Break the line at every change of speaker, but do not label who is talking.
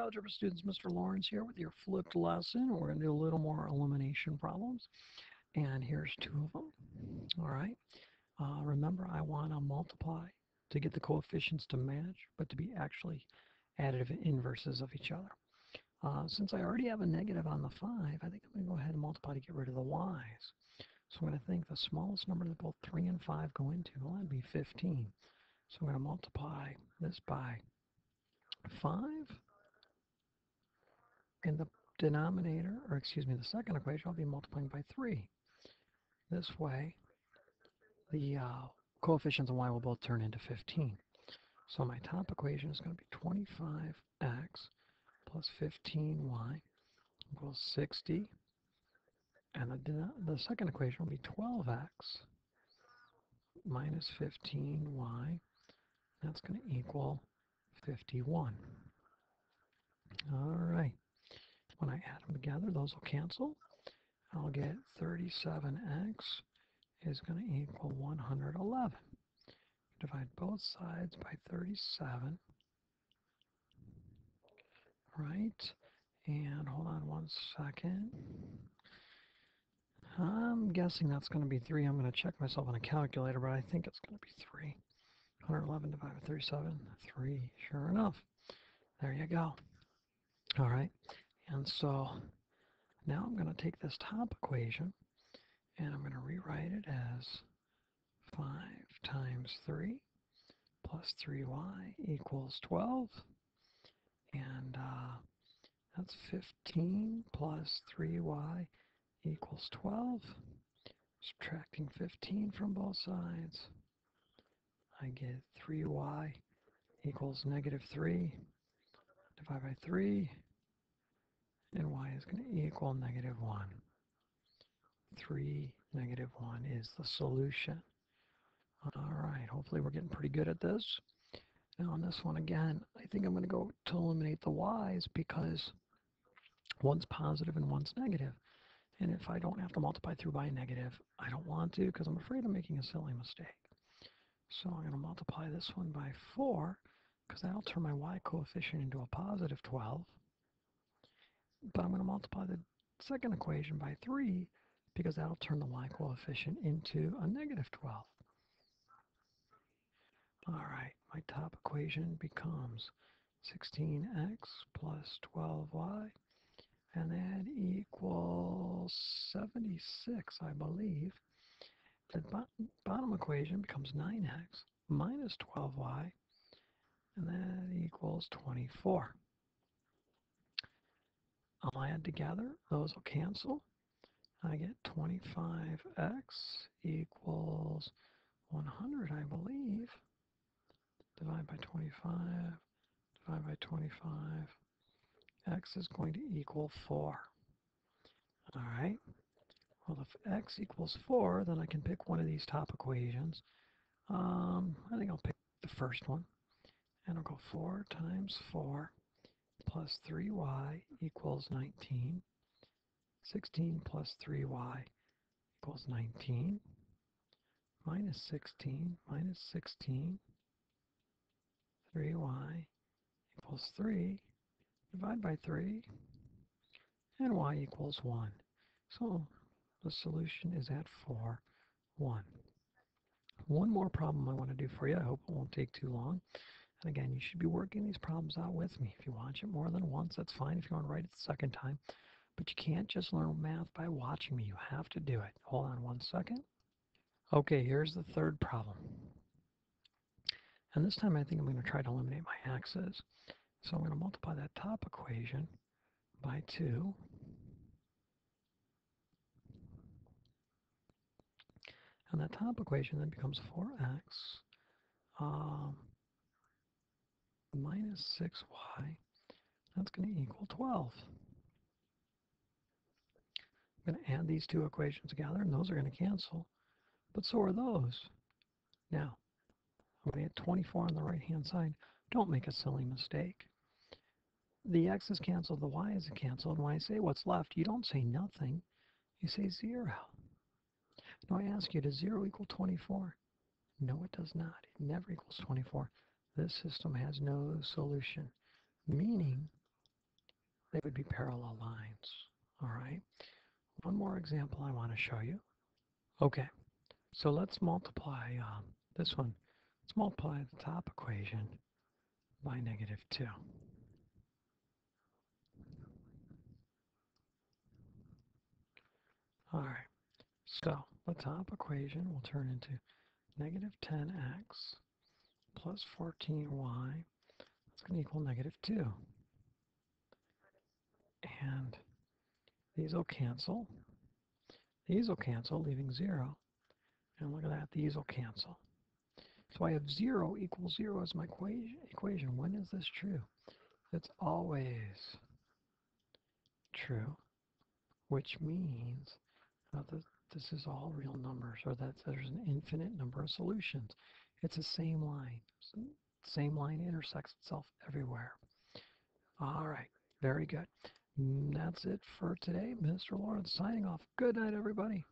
algebra students, Mr. Lawrence here with your flipped lesson. We're going to do a little more elimination problems, and here's two of them. All right. Remember, I want to multiply to get the coefficients to match, but to be actually additive inverses of each other. Since I already have a negative on the 5, I think I'm going to go ahead and multiply to get rid of the y's. So I'm going to think the smallest number that both 3 and 5 go into, well, that'd be 15. So I'm going to multiply this by 5 in the denominator, or excuse me, the second equation, I'll be multiplying by 3. This way, the coefficients of y will both turn into 15. So my top equation is going to be 25x plus 15y equals 60. And the second equation will be 12x minus 15y. That's going to equal 51. All right. When I add them together, those will cancel. I'll get 37x is going to equal 111. Divide both sides by 37. Right? And hold on one second. I'm guessing that's going to be 3. I'm going to check myself on a calculator, but I think it's going to be 3. 111 divided by 37, 3. Sure enough. There you go. All right. And so now I'm going to take this top equation and I'm going to rewrite it as 5 times 3 plus 3y equals 12. And that's 15 plus 3y equals 12. Subtracting 15 from both sides, I get 3y equals negative 3. Divide by 3, and y is going to equal negative 1. 3, negative 1 is the solution. All right, hopefully we're getting pretty good at this. Now on this one again, I think I'm going to go to eliminate the y's because one's positive and one's negative. And if I don't have to multiply through by a negative, I don't want to because I'm afraid of making a silly mistake. So I'm going to multiply this one by 4 because that'll turn my y coefficient into a positive 12. But I'm going to multiply the second equation by 3 because that'll turn the y coefficient into a negative 12. All right, my top equation becomes 16x plus 12y, and that equals 76, I believe. The bottom equation becomes 9x minus 12y, and that equals 24. I'll add together, those will cancel. I get 25x equals 100, I believe. Divide by 25, divide by 25. X is going to equal 4. All right. Well, if x equals 4, then I can pick one of these top equations. I think I'll pick the first one. And I'll go 4 times 4 plus 3y equals 19. 16 plus 3y equals 19. Minus 16 minus 16. 3y equals 3. Divide by 3. And y equals 1. So the solution is at 4, 1. One more problem I want to do for you. I hope it won't take too long. And again, you should be working these problems out with me. If you watch it more than once, that's fine. If you want to write it the second time. But you can't just learn math by watching me. You have to do it. Hold on one second. Okay, here's the third problem. And this time I think I'm going to try to eliminate my x's. So I'm going to multiply that top equation by 2. And that top equation then becomes 4x minus 6y. That's going to equal 12. I'm going to add these two equations together, and those are going to cancel. But so are those. Now, I'm going to get 24 on the right-hand side. Don't make a silly mistake. The x is canceled, the y is canceled. When I say what's left, you don't say nothing. You say 0. Now I ask you, does 0 equal 24? No, it does not. It never equals 24. This system has no solution, meaning would be parallel lines. All right. One more example I want to show you. Okay. So let's multiply this one. Let's multiply the top equation by -2. All right. So the top equation will turn into -10x plus 14y. That's going to equal -2. And these will cancel. These will cancel, leaving 0. And look at that, these will cancel. So I have 0 equals 0 as my equation. When is this true? It's always true, which means that this is all real numbers, or that there's an infinite number of solutions. It's the same line. Same line intersects itself everywhere. All right, very good. That's it for today. Mr. Lawrence signing off. Good night, everybody.